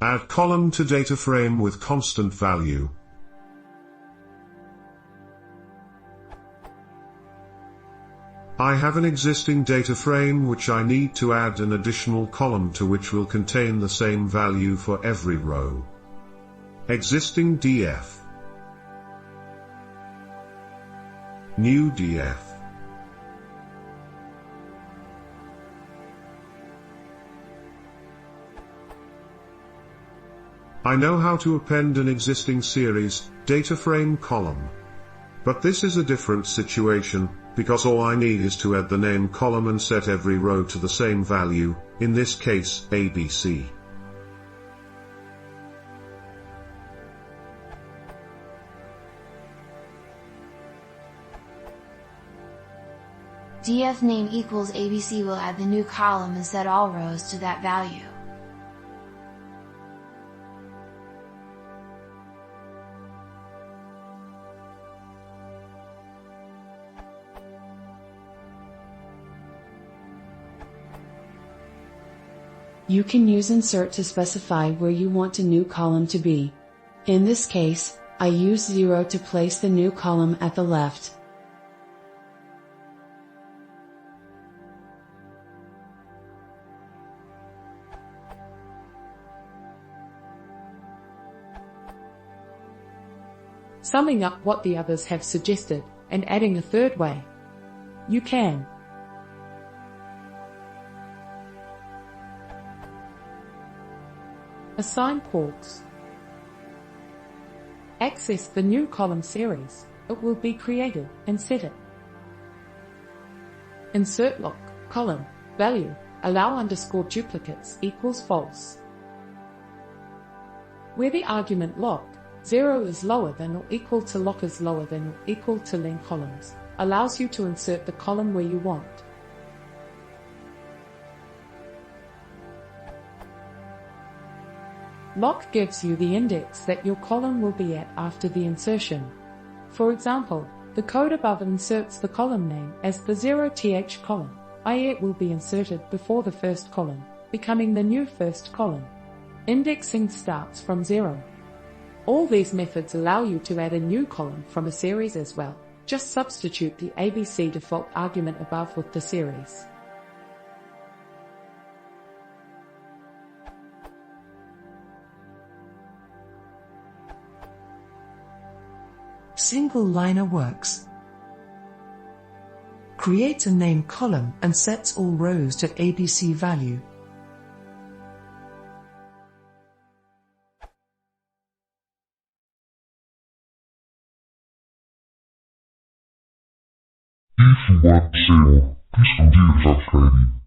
Add column to data frame with constant value. I have an existing data frame which I need to add an additional column to, which will contain the same value for every row. Existing df. New df. I know how to append an existing series, data frame column. But this is a different situation, because all I need is to add the name column and set every row to the same value, in this case, ABC. df name equals ABC will add the new column and set all rows to that value. You can use insert to specify where you want a new column to be. In this case, I use 0 to place the new column at the left. Summing up what the others have suggested, and adding a third way. You can assign ports. Access the new column series, it will be created, and set it. Insert lock, column, value, allow underscore duplicates equals false. Where the argument lock, 0 is lower than or equal to lock is lower than or equal to len columns, allows you to insert the column where you want. Lock gives you the index that your column will be at after the insertion. For example, the code above inserts the column name as the 0th column, i.e. it will be inserted before the first column, becoming the new first column. Indexing starts from 0. All these methods allow you to add a new column from a series as well. Just substitute the ABC default argument above with the series. Single liner works. Creates a name column and sets all rows to ABC value. If you want to see more, please consider subscribing.